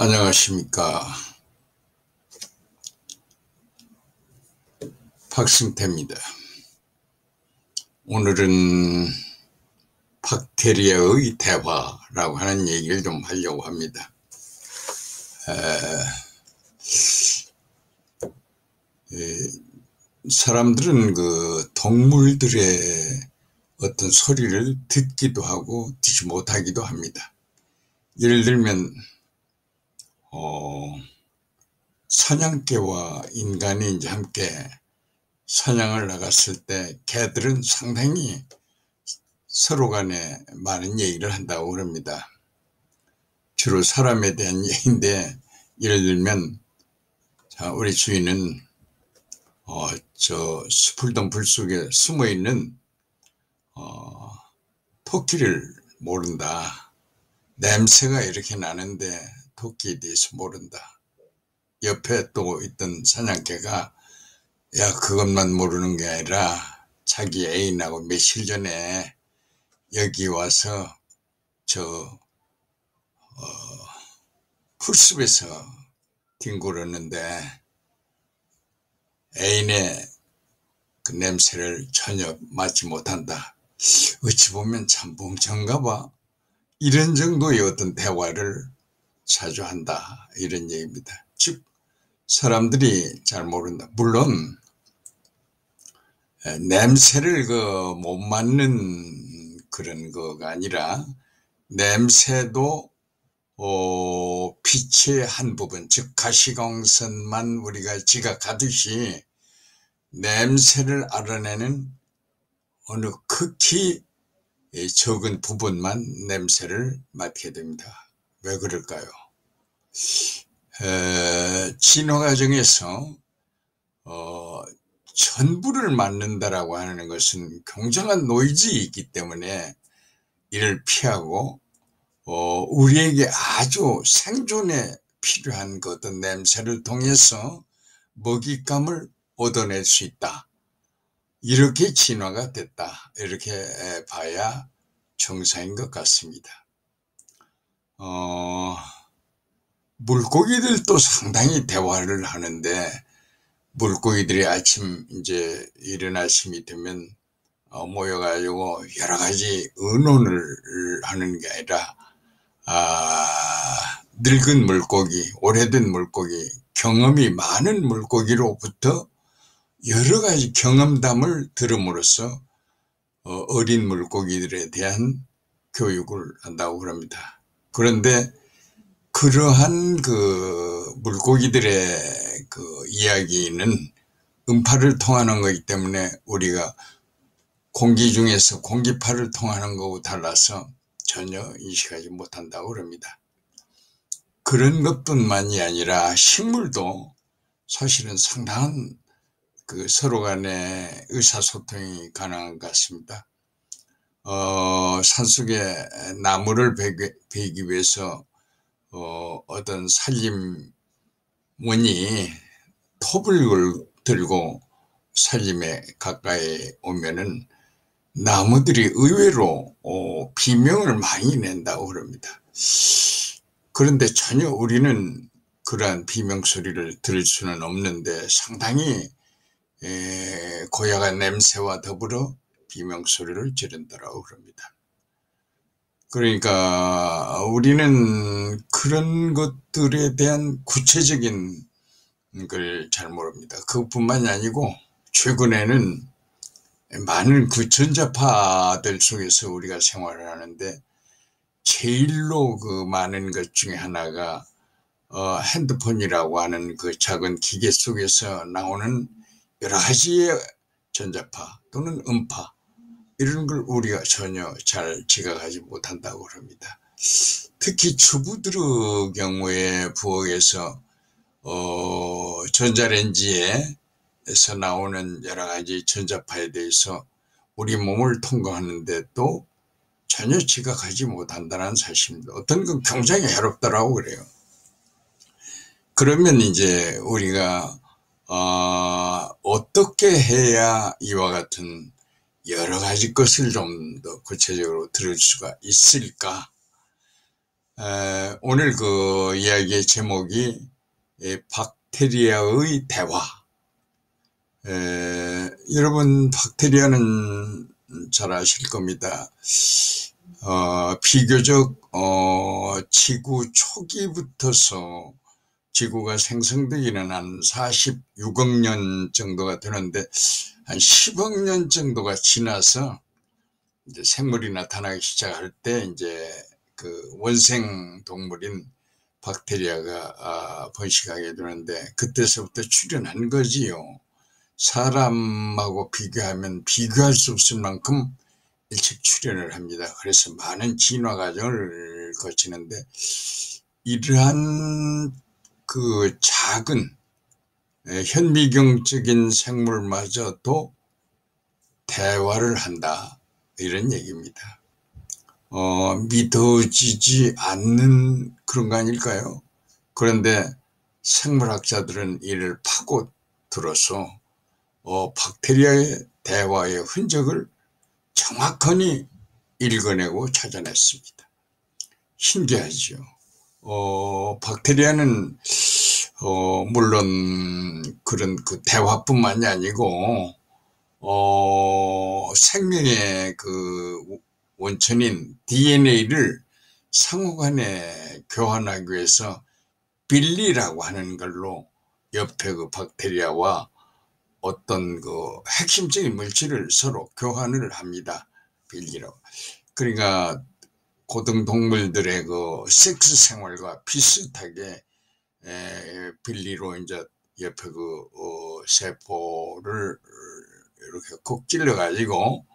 안녕하십니까. 박승태입니다. 오늘은 박테리아의 대화라고 하는 얘기를 좀 하려고 합니다. 사람들은 그 동물들의 어떤 소리를 듣기도 하고 듣지 못하기도 합니다. 예를 들면 사냥개와 인간이 이제 함께 사냥을 나갔을 때 개들은 상당히 서로 간에 많은 얘기를 한다고 그럽니다. 주로 사람에 대한 얘기인데, 예를 들면 우리 주인은 저 수풀덩불 속에 숨어있는 토끼를 모른다. 냄새가 이렇게 나는데 토끼에 대해서 모른다. 옆에 또 있던 사냥개가 야, 그것만 모르는 게 아니라 자기 애인하고 며칠 전에 여기 와서 저 풀숲에서 뒹굴었는데 애인의 그 냄새를 전혀 맡지 못한다. 어찌 보면 참 멍청가 봐. 이런 정도의 어떤 대화를 자주 한다. 이런 얘기입니다. 즉 사람들이 잘 모른다. 물론 냄새를 못 맡는 그런 거가 아니라 냄새도 빛의 한 부분, 즉 가시광선만 우리가 지각하듯이 냄새를 알아내는 어느 극히 적은 부분만 냄새를 맡게 됩니다. 왜 그럴까요? 진화 과정에서 전부를 맡는다라고 하는 것은 굉장한 노이즈이기 때문에 이를 피하고 우리에게 아주 생존에 필요한 그 어떤 냄새를 통해서 먹잇감을 얻어낼 수 있다. 이렇게 진화가 됐다. 이렇게 봐야 정상인 것 같습니다. 물고기들도 상당히 대화를 하는데, 물고기들이 아침 이제 이른 아침이 되면 모여가지고 여러 가지 의논을 하는 게 아니라 늙은 물고기, 오래된 물고기, 경험이 많은 물고기로부터 여러 가지 경험담을 들음으로써 어린 물고기들에 대한 교육을 한다고 그럽니다. 그런데 그러한 그 물고기들의 그 이야기는 음파를 통하는 것이기 때문에 우리가 공기 중에서 공기파를 통하는 것과 달라서 전혀 인식하지 못한다고 그럽니다. 그런 것뿐만이 아니라 식물도 사실은 상당한 그 서로 간의 의사소통이 가능한 것 같습니다. 산속에 나무를 베기 위해서 어떤 산림원이 톱을 들고 산림에 가까이 오면은 나무들이 의외로 비명을 많이 낸다고 그럽니다. 그런데 전혀 우리는 그러한 비명 소리를 들을 수는 없는데 상당히 고약한 냄새와 더불어 비명 소리를 지른다고 그럽니다. 그러니까 우리는 그런 것들에 대한 구체적인 걸 잘 모릅니다. 그것뿐만이 아니고 최근에는 많은 그 전자파들 속에서 우리가 생활을 하는데 제일로 그 많은 것 중에 하나가 핸드폰이라고 하는 그 작은 기계 속에서 나오는 여러 가지의 전자파 또는 음파, 이런 걸 우리가 전혀 잘 지각하지 못한다고 합니다. 특히 주부들의 경우에 부엌에서 전자레인지에서 나오는 여러 가지 전자파에 대해서 우리 몸을 통과하는데 또 전혀 지각하지 못한다는 사실입니다. 어떤 건 굉장히 해롭다라고 그래요. 그러면 이제 우리가 어떻게 해야 이와 같은 여러 가지 것을 좀 더 구체적으로 들을 수가 있을까? 오늘 그 이야기의 제목이 박테리아의 대화. 여러분 박테리아는 잘 아실 겁니다. 비교적 지구 초기부터서 지구가 생성되기는 한 46억 년 정도가 되는데 한 10억 년 정도가 지나서 이제 생물이 나타나기 시작할 때 이제 그 원생 동물인 박테리아가 번식하게 되는데 그때서부터 출현한 거지요. 사람하고 비교하면 비교할 수 없을 만큼 일찍 출현을 합니다. 그래서 많은 진화 과정을 거치는데 이러한 그 작은 현미경적인 생물마저도 대화를 한다, 이런 얘기입니다. 믿어지지 않는 그런 거 아닐까요? 그런데 생물학자들은 이를 파고들어서 박테리아의 대화의 흔적을 정확하니 읽어내고 찾아냈습니다. 신기하죠. 박테리아는 물론 그런 그 대화뿐만이 아니고 생명의 그 원천인 DNA를 상호간에 교환하기 위해서 빌리라고 하는 걸로 옆에 그 박테리아와 어떤 그 핵심적인 물질을 서로 교환을 합니다. 빌리라고. 그러니까 고등동물들의 그 섹스 생활과 비슷하게 빌리로 이제 옆에 그 세포를 이렇게 콕 찔러 가지고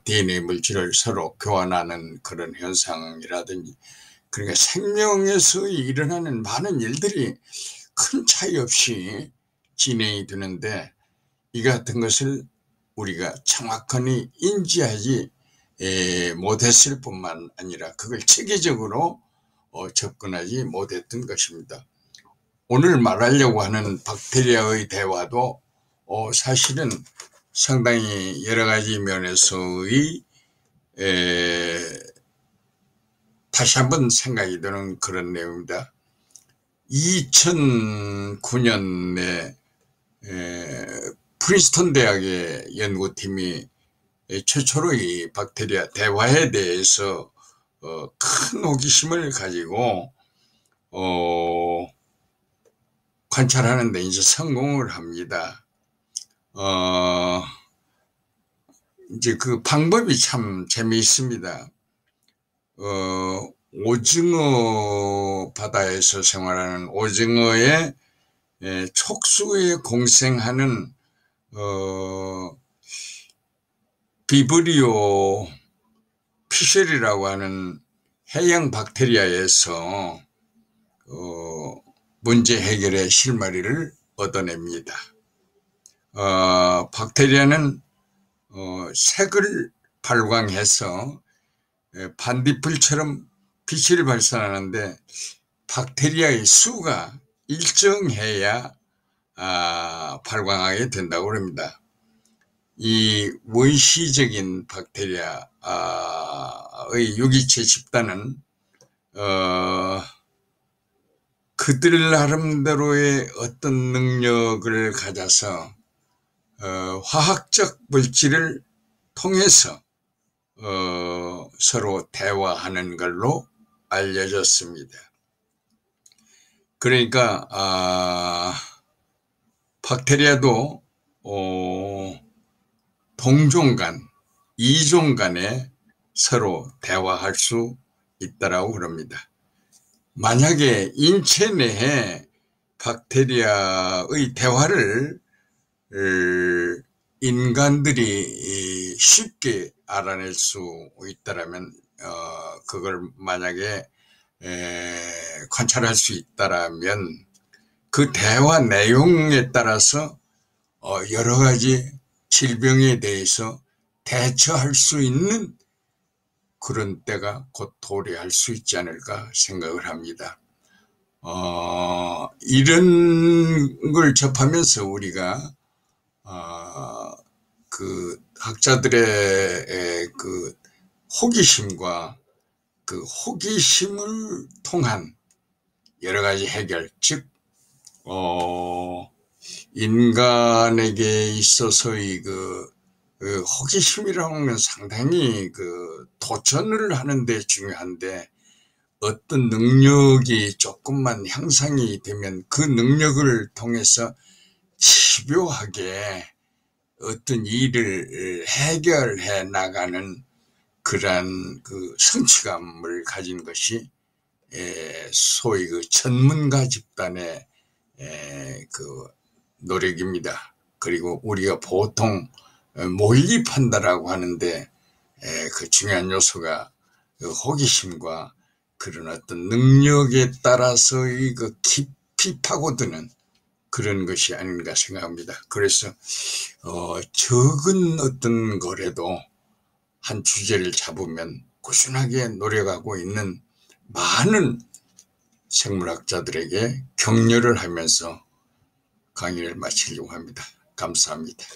DNA 물질을 서로 교환하는 그런 현상이라든지, 그러니까 생명에서 일어나는 많은 일들이 큰 차이 없이 진행이 되는데 이 같은 것을 우리가 정확하게 인지하지 못했을 뿐만 아니라 그걸 체계적으로 접근하지 못했던 것입니다. 오늘 말하려고 하는 박테리아의 대화도 사실은 상당히 여러 가지 면에서의 다시 한번 생각이 드는 그런 내용입니다. 2009년에 프린스턴 대학의 연구팀이 최초로 이 박테리아 대화에 대해서 큰 호기심을 가지고 관찰하는 데 이제 성공을 합니다. 이제 그 방법이 참 재미있습니다. 오징어 바다에서 생활하는 오징어의 촉수에 공생하는 비브리오 피셜이라고 하는 해양 박테리아에서 문제 해결의 실마리를 얻어냅니다. 박테리아는 색을 발광해서 반딧불처럼 빛을 발산하는데 박테리아의 수가 일정해야 발광하게 된다고 합니다. 이 원시적인 박테리아의 유기체 집단은 그들 나름대로의 어떤 능력을 가져서 화학적 물질을 통해서 서로 대화하는 걸로 알려졌습니다. 그러니까 박테리아도 동종 간, 이종 간에 서로 대화할 수 있다라고 그럽니다. 만약에 인체 내에 박테리아의 대화를 인간들이 쉽게 알아낼 수 있다라면 그걸 만약에 관찰할 수 있다라면 그 대화 내용에 따라서 여러 가지 질병에 대해서 대처할 수 있는 그런 때가 곧 도래할 수 있지 않을까 생각을 합니다. 이런 걸 접하면서 우리가 그 학자들의 그 호기심과 그 호기심을 통한 여러 가지 해결, 즉 인간에게 있어서의 그 호기심이라는 건 상당히 그 도전을 하는 데 중요한데, 어떤 능력이 조금만 향상이 되면 그 능력을 통해서 집요하게 어떤 일을 해결해 나가는 그러한 그 성취감을 가진 것이 소위 그 전문가 집단의 그 노력입니다. 그리고 우리가 보통 몰입한다라고 하는데 그 중요한 요소가 그 호기심과 그런 어떤 능력에 따라서의 그 깊이 파고드는 그런 것이 아닌가 생각합니다. 그래서 적은 어떤 거라도 한 주제를 잡으면 꾸준하게 노력하고 있는 많은 생물학자들에게 격려를 하면서 강의를 마치려고 합니다. 감사합니다.